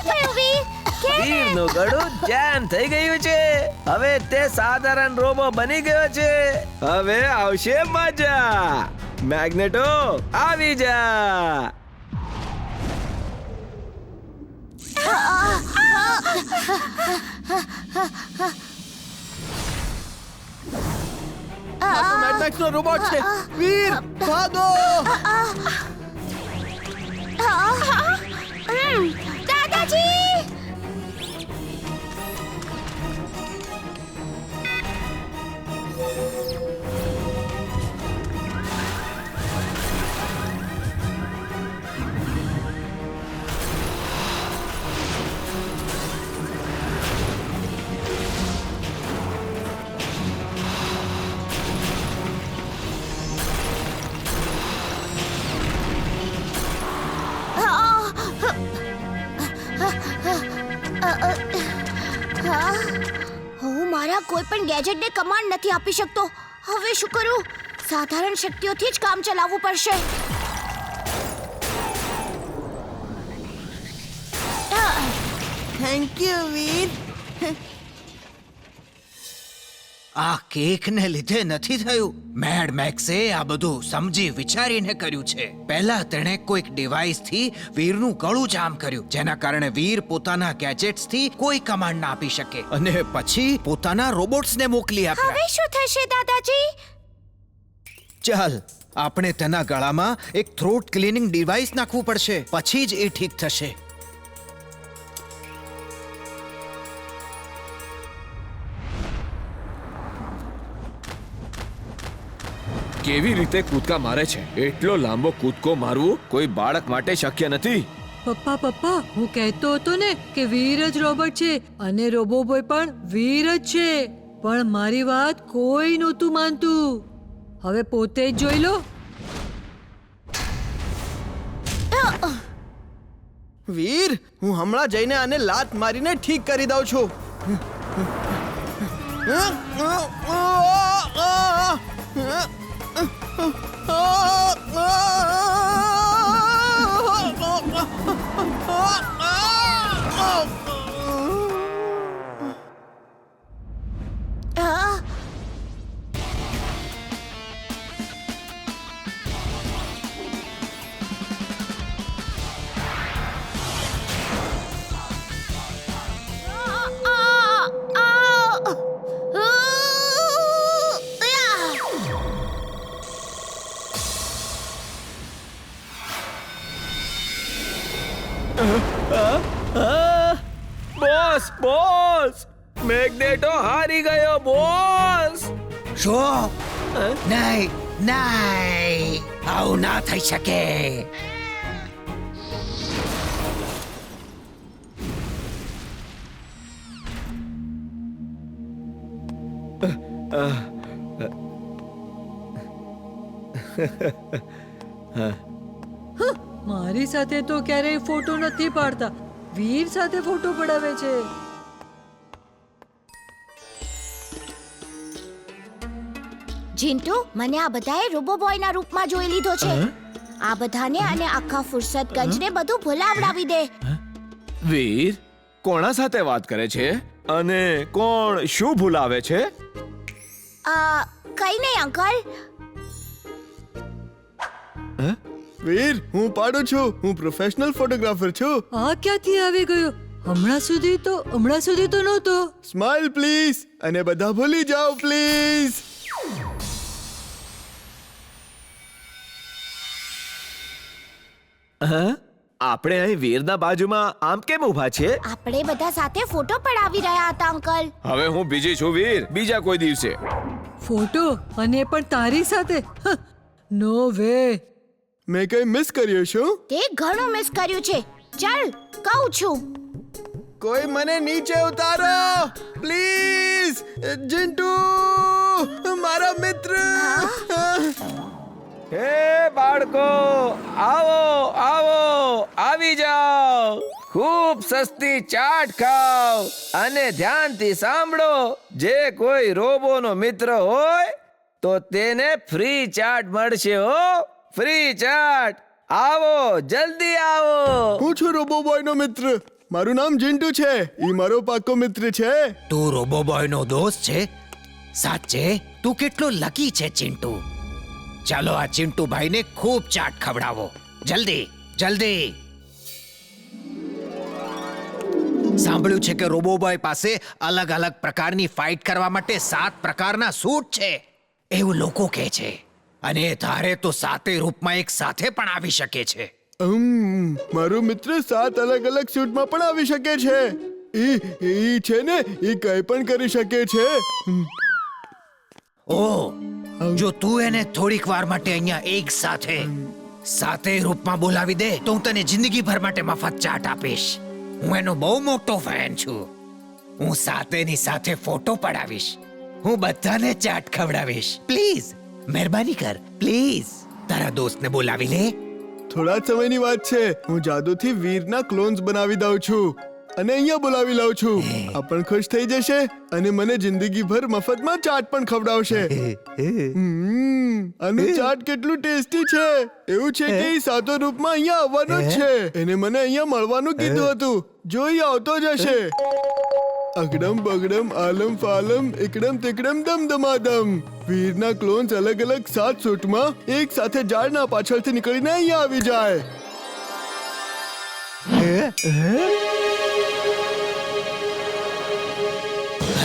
થયું વીર? વીરનું ગળું જેમ થઈ ગયું છે. હવે તે સાધારણ રોબો બની ગયો છે. હવે આવશે મજા. મેગ્નેટો આવી જા. મેડ મેક્સનો રોબોટ છે. વીર ભાગો. દાદાજી! હું મારા કોઈ પણ ગેજેટને કમાન્ડ નથી આપી શકતો. હવે શું કરું? સાધારણ શક્તિઓથી જ કામ ચલાવવું પડશે. થેન્ક યુ વીર. આ કેકને લીધે નથી થયું. મેડ મેક્સે આ બધું સમજી વિચારીને કર્યું છે. પહેલા તેણે કોઈક ડિવાઇસથી વીરનું ગળું જામ કર્યું, જેના કારણે વીર પોતાના ગેજેટ્સથી કોઈ કમાન્ડ ના આપી શકે, અને પછી પોતાના રોબોટ્સને મોકલી આપ્યા. હવે શું થશે દાદાજી? ચાલ, આપણે તેના ગળામાં એક થ્રોટ ક્લીનિંગ ડિવાઇસ નાખવું પડશે, પછી જ એ ઠીક થશે. કેવી રીતે કૂદકા મારે છે. એટલો લાંબો કૂદકો મારવું કોઈ બાળક માટે શક્ય નથી. પપ્પા પપ્પા, હું કહેતો હતો ને કે વીર જ રોબોટ છે અને રોબોબોય પણ વીર જ છે. પણ મારી વાત કોઈ નહોતું માનતું. હવે પોતે જ જોઈ લો. વીર, હું હમણાં જઈને આને લાત મારીને ઠીક કરી દઉં છું. બોસ, બોસ, મેગ્નેટો હારી ગયો બોસ. શું? નહીં, નહીં, આવું ના થઈ શકે. મારી સાથે તો ક્યારેય ફોટો નથી પાડતા. વીર સાથે ફોટો પડાવે છે. જીન્ટુ, મને આ બધાએ રોબોબોયના રૂપમાં જોઈ લીધો છે. આ બધાને અને આખા ફુરસતગંજને બધું ભૂલાવડાવી દે. વીર કોણા સાથે વાત કરે છે અને કોણ શું ભૂલાવે છે? કઈ નહીં અંકલ. વીર, હું પાડું છું. હું પ્રોફેશનલ ફોટોગ્રાફર છું. આ ક્યાંથી આવી ગયો? હમણાં સુધી તો નહોતો. સ્માઈલ પ્લીઝ, અને બધા ભૂલી જાઓ પ્લીઝ. આપણે અહીં વીરના બાજુમાં આમ કેમ ઊભા છે? આપણે બધા સાથે ફોટો પડાવી રહ્યા હતા અંકલ. હવે હું બીજી છું વીર, બીજા કોઈ દિવસે. ફોટો, અને પણ તારી સાથે? નો વે. મેં કઈ મિસ કર્યું શું? તે ઘણું મિસ કર્યું છે. ચાલ, કહું છું. કોઈ મને નીચે ઉતારો પ્લીઝ. જીન્ટુ, મારા મિત્ર. હે બાળકો, આવો આવો, આવી જાઓ. ખૂબ સસ્તી ચાટ ખાઓ અને ધ્યાનથી સાંભળો. જે કોઈ રોબોનો મિત્ર હોય તો તેને ફ્રી ચાટ મળશે હો. ફ્રી ચાટ. આવો, જલ્દી આવો. હું છું રોબો બોયનો મિત્ર. મારું નામ જિન્ટુ છે. ઈ મારો પાક્કો મિત્ર છે. તું રોબોબોય નો દોસ્ત છે? સાચે તું કેટલો લકી છે ચિંટુ. ચાલો આ ચિંટુ ભાઈને ખૂબ ચાટ ખવડાવો. જલ્દી જલ્દી. સાંભળ્યું છે કે રોબોબોય પાસે અલગ અલગ પ્રકારની ફાઇટ કરવા માટે 7 પ્રકારના સૂટ છે એવું લોકો કહે છે. અને તારે તો 7 રૂપમાં એક સાથે પણ આવી શકે છે. મારો મિત્ર 7 અલગ અલગ સૂટમાં પણ આવી શકે છે. ઈ છે ને, ઈ કંઈ પણ કરી શકે છે. ઓહ, જો તું એને થોડીક વાર માટે અહીંયા એક સાથે 7 રૂપમાં બોલાવી દે તો હું તને જિંદગીભર માટે મફત ચાટ આપીશ. હું એનો બહુ મોટો ફેન છું. હું 7ની સાથે ફોટો પડાવીશ. હું બધાને ચાટ ખવડાવીશ. પ્લીઝ મહેરબાની કર, પ્લીઝ. તારા દોસ્તને બોલાવી લે. થોડા જ સમયની વાત છે. હું જાદુથી વીરના ક્લોન્સ બનાવી દઉં છું અને અહીંયા બોલાવી લઉં છું. આ પણ ખુશ થઈ જશે અને મને જિંદગીભર મફતમાં ચાટ પણ ખવડાવશે. આનું ચાટ કેટલું ટેસ્ટી છે. એવું છે કે ઈ 7 રૂપમાં અહીંયા આવવાનો જ છે. એને મને અહીંયા મળવાનું કીધું હતું. જો ઈ આવતો જ હશે. અગડમ બગડમ આલમ ફાલમ એકડમ તેકડમ દમ દમાદમ. વીરના ક્લોન્સ અલગ અલગ 7 સૂટમાં એક સાથે ઝાડના પાછળથી નીકળીને અહીંયા આવી જાય.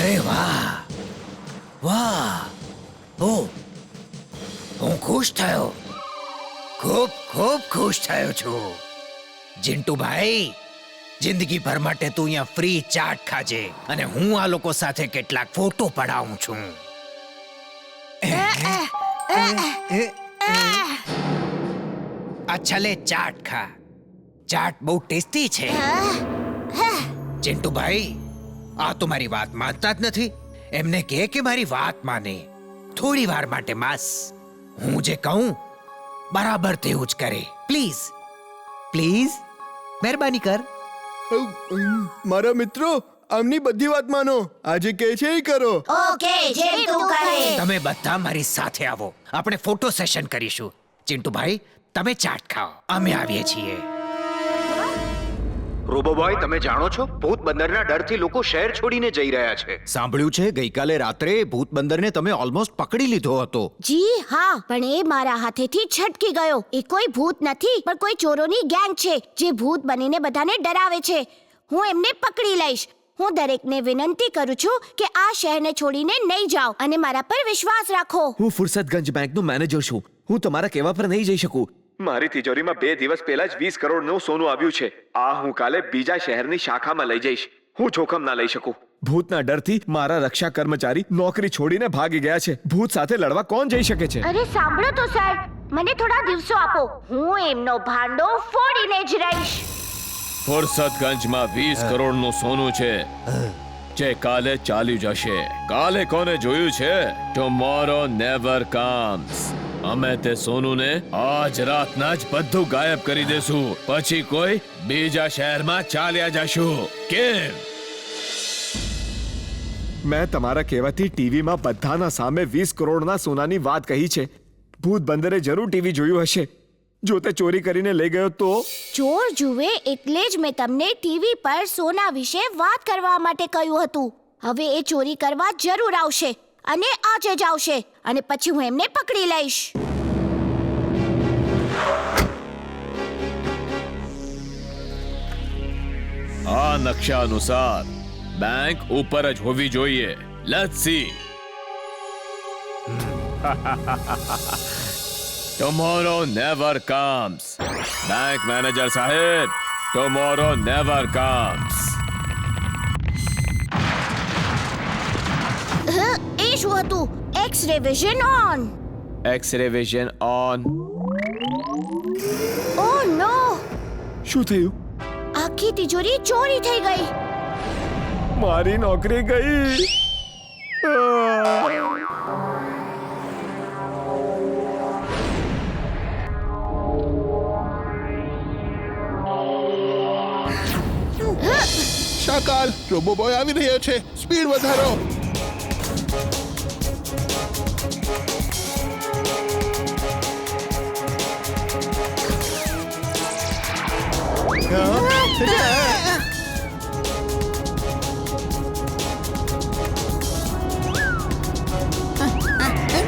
અરે વાહ વાહ. ઓ, હું ખુશ થયો. ખૂબ ખૂબ ખુશ થયો છું. જિંટુભાઈ, જિંદગીભર માટે તું અહીંયા ફ્રી ચાટ ખાજે અને હું આ લોકો સાથે કેટલાક ફોટો પડાવું છું. અચ્છા લે, ચાટ ખા. ચાટ બહુ ટેસ્ટી છે. ચિંટુભાઈ, આ તો મારી વાત માનતા જ નથી. એમને કહે કે મારી વાત માને. થોડી વાર માટે માસ. હું જે કહું બરાબર તેવું જ કરે. પ્લીઝ પ્લીઝ મહેરબાની કર. મારા મિત્રો, આમની બધી વાત માનો. આજે કહે છે એ કરો. ઓકે, જેમ તું કહે. તમે બધા મારી સાથે આવો. આપણે ફોટો સેશન કરીશું. ચિંટુભાઈ, તમે ચાટ ખાઓ, અમે આવીએ છીએ. રોબોબોય, તમે જાણો છો ભૂત બંદરના ડરથી લોકો શહેર છોડીને જઈ રહ્યા છે. સાંભળ્યું છે ગઈકાલે રાત્રે ભૂત બંદરને તમે ઓલમોસ્ટ પકડી લીધો હતો. જી હા, પણ એ મારા હાથેથી છટકી ગયો. એ કોઈ ભૂત નથી, પણ કોઈ ચોરોની ગેંગ છે જે ભૂત બનીને બધાને ડરાવે છે. હું એમને પકડી લઈશ. હું દરેકને વિનંતી કરું છું કે આ શહેરને છોડીને નહીં જાઓ અને મારા પર વિશ્વાસ રાખો. હું ફુરસતગંજ બેંકનો મેનેજર છું. હું તમારા કહેવા પર નહીં જઈ શકું. મારી તિજોરીમાં 2 દિવસ પહેલા જ 20 કરોડનું સોનું આવ્યું છે. આ હું કાલે બીજા શહેરની શાખામાં લઈ જઈશ. હું જોખમ ના લઈ શકું. ભૂતના ડરથી મારા રક્ષા કર્મચારી નોકરી છોડીને ભાગી ગયા છે. ભૂત સાથે લડવા કોણ જઈ શકે છે? અરે સાંભળો તો સર, મને થોડા દિવસો આપો. હું એમનો ભાંડો ફોડીને જ રહીશ. ફુરસતગંજમાં 20 કરોડનું સોનું છે જે કાલે ચાલી જશે. કાલે કોને જોયું છે? Tomorrow never comes. અમે તે સોનુને આજ રાતના જ બધું ગાયબ કરી દેશું. પછી કોઈ બીજા શહેરમાં ચાલ્યા જશું. કેમ? મેં તમારા કહેવાથી ટીવીમાં બધાના સામે 20 કરોડના સોનાની વાત કહી છે. ભૂત બંદરે જરૂર ટીવી જોયું હશે. જો તે ચોરી કરીને લઈ ગયો તો? ચોર જુએ એટલે જ મેં તમને ટીવી પર સોના વિશે વાત કરવા માટે કહ્યું હતું. હવે એ ચોરી કરવા જરૂર આવશે અને આજે જ આવશે અને પછી હું એમને પકડી લઈશ. આ નકશા અનુસાર બેંક ઉપર જ હોવી જોઈએ. Let's see. Tomorrow never comes. Bank manager સાહેબ, ટુમોરો નેવર કમ્સ. એ શું હતું? X-ray vision on. X-ray vision on. Oh no! શું થયું? આખી તિજોરી ચોરી થઈ ગઈ. મારી નોકરી ગઈ. શાકાલ, રોબોબોય આવી રહ્યો છે. સ્પીડ વધારો.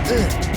હા!